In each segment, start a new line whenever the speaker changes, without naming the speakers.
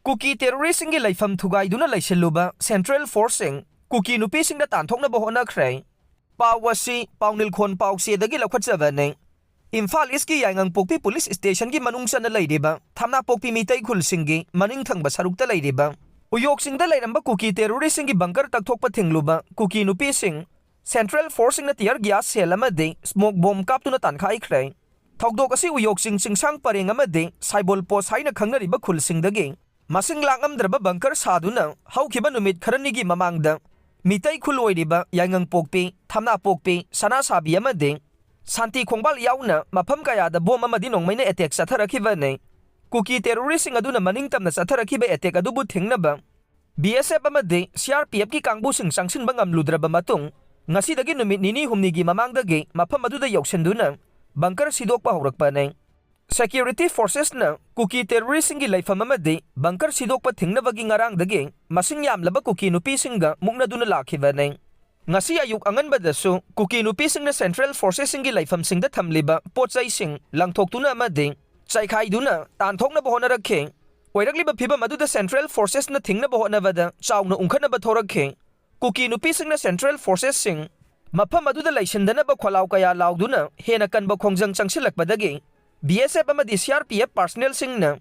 Kuki terroristing Leipham Thugaiduna Leisilluba Central Forcing Kuki Nupisingna Tanthoknaba Hotnakhre Pawasi Paunil Khon Pawse dagi Lakhatjavane Imphal Eastki Yangang Pokpi Police Station ki manungsa na Leiriba Thamna Pokpi Mitai Khulsinggi Maningthangba Sarukta Leiriba Uyoksingda Leiramba Kuki terroristing ki bunker takthokpa thingluba Kuki Nupising Central Forcing na tear gas cell amade smoke bomb kaptuna tankhaikhre Thokdok asi uyoksing singsang pareng amade cyber post haina khangnariba khulsingdagi masing langamdraba bunker saduna haukiba numit kharanigi mamangda mitai khuloiriba yangang pokpi thamna pokpi sana sabi amade santi khongbal yauna mafam kaya da bom amadi nongmaina attack satharakibane Kuki terroristing aduna maningtamna satharakiba attack adubu thingnaba BSF amade CRPF ki kangbu sing sangsin bangam ludraba matung ngasi dagi numit nini humnigi mamangdagi mafam aduda yoksenduna bunker sidokpa horakpane Security forces na Kuki terroristing gi Leipham amade bunker sidokpa thingnabagi ngarangdagi masing yamlaba Kuki Nupisingga muknaduna lakhibane ngasi ayuk anganbadasu Kuki Nupisingna Central forces gi Leipham singda thamliba pochai sing langthoktuna amade chaikhaiduna tanthoknaba honarakhe oirakliba phibam aduda Central forces na thingnaba honabada chauna ungkhanaba thorakhe Kuki Nupisingna Central forces sing mafam aduda laisindana kholau kaya lauduna hena kanba khongjang changsilakpadagi BSF amadi CRPF personnel singna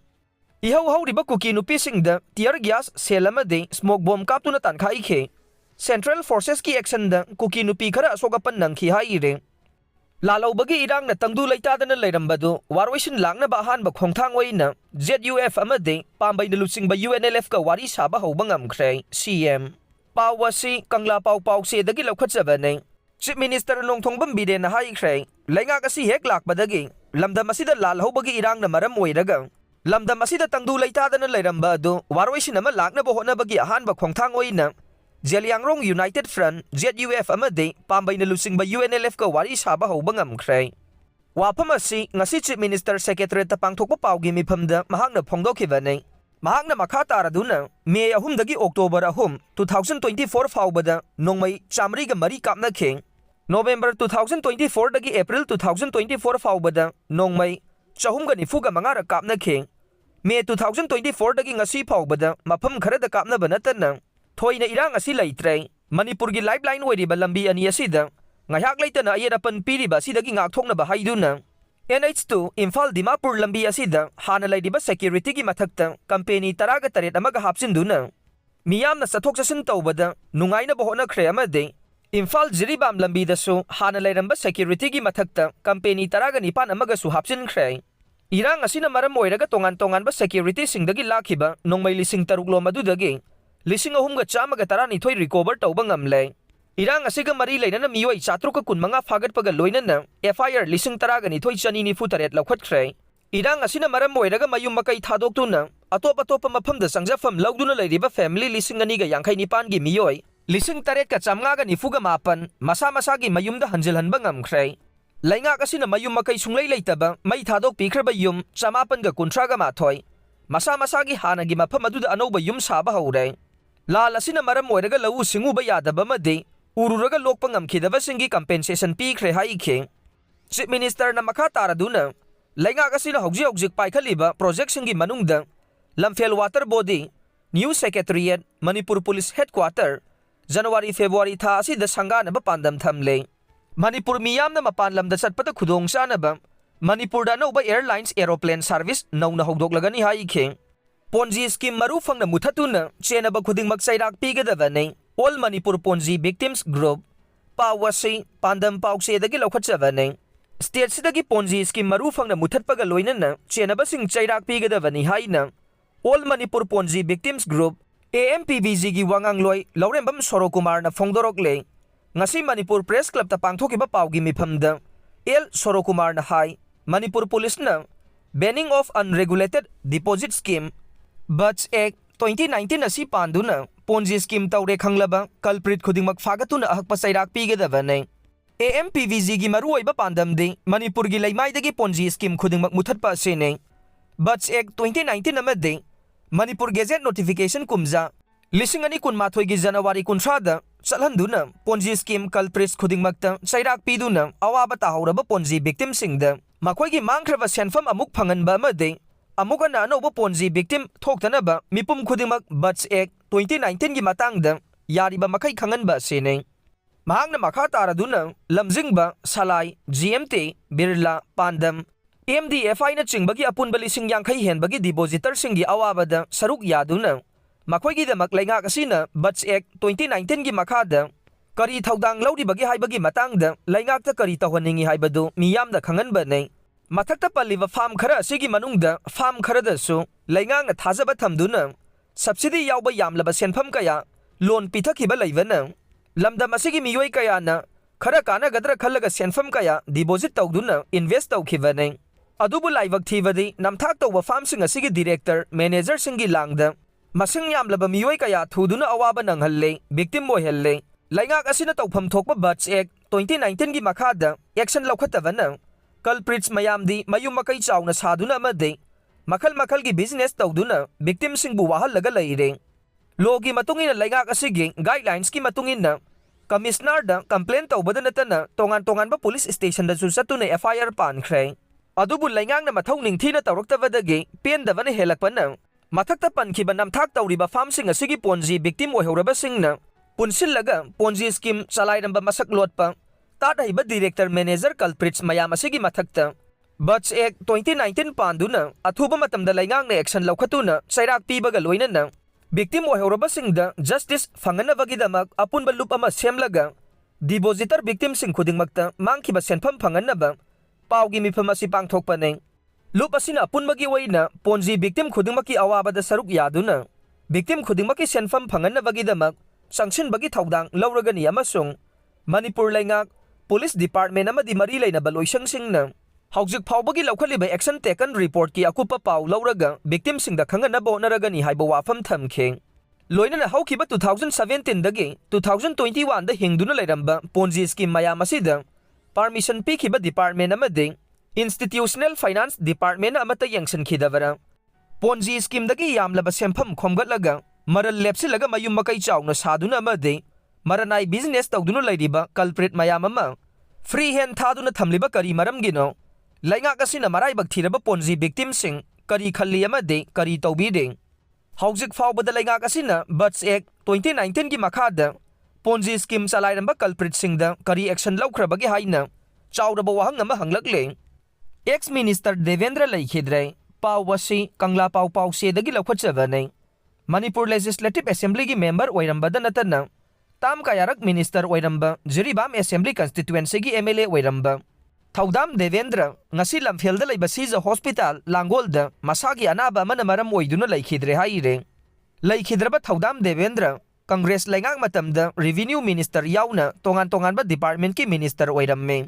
ihau hauriba Kuki Nupisingda tear gas cell amade smoke bomb kaptuna tankhai Central forces ki action da Kuki Nupi khara asogapan nangkhi haire Lalhoubagi Erangna Tangdu Leitadana Leirambadu Waroisin Laknaba Ahanba Khongthang Oina ZUF amade Pambeina Luchingba UNLF ka Wari Saba Houba Ngamkhre CM Pawasi Kangla Pawse dagi Lakhatjavane Chief Minister Nongthongbam Bidena haikre Laingak asi hek lakbadagi Lamdam asida Lalhoubagi Erangna maram oiraga Lamdam asida Tangdu Leitadana Leirambadu Waroisin ama Laknaba Hotnabagi Ahanba Khongthang Oina Jeliangrong United Front ZUF amade Pambeina Luchingba UNLF ka Wari Saba Houba Ngamkhre Wapam asi ngasi Chief Minister Secretary tapangthokpa pawgi mifamda mahakna phongdokhibane Mahakna makha taraduna May 3 dagi October 3 2024 faubada nongmai chamri ga mari kapna kheng November 2024 dagi April 2024 faubada nongmai chahum ga nifu ga mangara kapna kheng May 2024 dagi ngasi faubada mafam khara da kapna banatana thoina irang asi leitre Manipur gi lifeline oiriba lambi ani asida ngahak leitana ayerapan piriba sidagi ngakthoknaba haiduna NH2 Imphal Dimapur lambi asida hana laidiba security gi mathakta company taraga taret amaga hapsinduna miyamna sathok sasin tawbada nungaina Hotnakhre amade Imphal Jiribam lambi dasu hana lairamba security gi mathakta company taraga nipan amaga su hapsinkhre irang asina maram oiraga tongan ba security singdagi lakhiba nongmai lising taruklo madudagi lising ahumga chamaga tarani thoi recover tawba ngamle Irang asiga mari lainana miyoi chatruka kunmanga fagatpaga loinana FIR lising taragani thoi chani nifu taret lakhatkre Irang asina maram oiraga mayum makai thadoktuna atop mafamda sangjafam lauduna leiriba family lising ani ga yankhai nipan gi miyoi lising taret ka chamnga ga nifu ga mapan masa gi mayumda hanjilhanba ngamkhre laingak asina mayum makai sunglei leitaba mai thadok pikhra yum chamapan ga kunthra ga mathoi masa gi hana gi mafam aduda anoba yum saba haure lal asina maram oiraga lau singuba yadaba made ururaga lokpa ngamkhidaba singi compensation pikhre haikhe Chief Minister na makha taraduna laingak asina hojik paikhaliba project singi manungda Lamphel Water Body New Secretariat Manipur Police Headquarter January February tha asida sangana ba pandam thamle Manipur miyamna mapan lamda chatpata khudong sanaba Manipur da noba airlines aeroplane service nauna hogdoklagani haikhe Ponzi scheme Maru Fangna Muthattuna Chennaba Khudingmak Cheirak Pigadabani All Manipur Ponzi Victims Group Pawasi Pandam Pawse dagi Lakhatjavane State sidagi Ponzi scheme Maru Fangna Muthatpaga loinana Chennaba sing Cheirak Pigadabani haina All Manipur Ponzi Victims Group AMPVG gi wangang loi Laurembam Sorokumar na phongdorokle ngasi Manipur Press Club ta pangthokiba pawgi mifamda L Sorokumar na hai Manipur Police na Banning of Unregulated Deposit Scheme But Act 2019 asi panduna Ponzi scheme tawre khanglaba culprit Khudingmak fagatuna ahakpa Cheirak pigadabane AMPVG gi maru oiba pandamde Manipur gi leimaidagi Ponzi scheme Khudingmak muthatpa asene But Act 2019 amade Manipur Gazette notification kumja lisingani kunmathoi gi January 13 chalhanduna Ponzi scheme culprits Khudingmakta Cheirak piduna awaba tahoraba Ponzi victim singda makhoi gi mangkhraba senfam amuk phanganba amade अमुकना अनौब Ponzi victim थोक्तनबा मिपुम खुदिमक BUDS act 2019 की matangda यारिबा मखै खंगनबा सेने महांगना मखा तारादुना लमजिंगबा सलाई GMT Birla पांडम MDFI na चिंगबगी अपुनबली सिंग यांखै हेनबगी depositor सिंगी अवाबदा सरुक यादुना मखोइगी दमक लैंगाक असिना बट्स एक्ट 2019 की मखादा करी थौदांग लौरिबगी हाइबगी मतंगदा लैंगाकता करी तौहनिंगी हाइबदु मियामदा खंगनबने मथक्ता पल्लिबा फार्म खरा असिगी मनुंगदा फार्म खरदसु लैंगांगना थाजबा थमदुना सब्सिडी यावबा यामलबा सेनफम कया लोन पिथखिबा लैबना लमदम असिगी मियोय कयाना खरा कानागदरा खल्लगा सेनफम कया डिपोजिट तौदुना इन्वेस्ट तौखिबने अदुबु लाइवक थीबदी नमथाक तौबा फार्म सिंग असिगी डायरेक्टर मैनेजर सिंगी लांगदा मसिंग यामलबा मियोय कया थुदुना अवाबा नंगहल्ले विक्टिम बोयहल्ले लैंगाक असिना तौफम थोकबा बट्स एक्ट 2019 की मखादा एक्शन लौखतबना कल्प्रिट्स मयामदी मयुम मकै चाउना सादुना अमदे मखल मखल की बिजनेस तौदुना विक्टिम सिंगबु वाहल्लगा लैरे लोगी मतुंगिना लैंगाक असिगी गाइडलाइंस की मतुंगिना कमिश्नर दा कंप्लेन तौबदा नतना तोंगान तोंगानबा पुलिस स्टेशन दा सुचतुना FIR पानख्रे अदुबु लैंगांगना मथौ निंगथीना तौरक्तबदगी पेंदबना हेलकपना मथक्ता पनखिबा नमथाक तौरिबा फार्मसिंग असिगी पोंजी विक्टिम ओइहौरबसिंगना पुनसिल्लगा पोंजी स्कीम चलाइरंबा मसक लोटपा तादहिबा डायरेक्टर मैनेजर कल्प्रिट्स मयाम असिगी मथक्ता बट्स एक्ट 2019 पांदुना अथुबा मतमदा लैंगांगना एक्शन लौखतुना चैराक पीबगा लोइनना विक्टिम ओइहौरबसिंगदा जस्टिस फंगनबगीदमक अपुनबा लूप अमा सेमलगा डिपोजिटर विक्टिम सिंग खुदिंगमक्ता मांगखिबा सेनफम फंगनबा पाउगी मिफम असि पांगथोकपने लूप असिना अपुनबगी ओइना पोंजी विक्टिम खुदिंगमकी अवाबदा सरुक यादुना विक्टिम खुदिंगमकी सेनफम फंगनबगीदमक संगसिनबगी थौदांग लौरगनी अमसुंग मणिपुर लैंगाक पुलिस डिपार्टमेंट अमदी मरी लैनबा लोइसंगसिंगना हौजिक फाउबगी लौखलिबा एक्शन टेकन रिपोर्ट की अकुपा पाउ लौरगा विक्टिम सिंगदा खंगनबा होनरगनी हाइबा वाफम थमखे लोइनना हौखिबा 2017 दगी 2021 दा हिंगदुना लैरंबा पोंजी स्कीम मयाम असिदा परमिशन पीखिबा डिपार्टमेंट अमदी इंस्टीट्यूशनल फाइनेंस डिपार्टमेंट अमता यंगसनखिदबरा पोंजी स्कीम दगी यामलबा सेंफम खोमगतलगा मरल लेप्सिलगा मयुम मकै चाउना सादुना अमदे मरनाई बिजनेस तौदुना लैरिबा कल्प्रिट मयाम अमा फ्री हैंड थादुना थमलिबा करी मरमगिनो लैंगाक असिना मराइबक थीरबा पोंजी विक्टिम सिंग करी खल्ली अमदे करी तौबीदे हौजिक फाउबदा लैंगाक असिना बट्स एक्ट 2019 की मखादा पोंजी स्कीम चलाइरंबा कल्प्रिट सिंगदा करी एक्शन लौख्रबगी हाइना चाउरबा वाहंग अमा हंगलकले एक्स मिनिस्टर देवेंद्र लैखिद्रे पाउवसी कंगला पाउ पाउसेदगी लौखचबने मणिपुर लेजिस्लेटिव असेंबली की मेंबर ओइरंबदा नतना ताम कायारक मिनिस्टर ओइरंबा जिरीबाम असेंबली कंस्टिट्युएंसी की MLA ओइरंबा Thoudam Devendra ngasi lamfelda leiba siza hospital langolda masagi anaba amana maram oiduna leikhidre haire leikhidraba Thoudam Devendra Congress लैंगाक मतमदा रेवेन्यू मिनिस्टर याउना तोंगान तोंगानबा डिपार्टमेंट की मिनिस्टर ओइरम्मे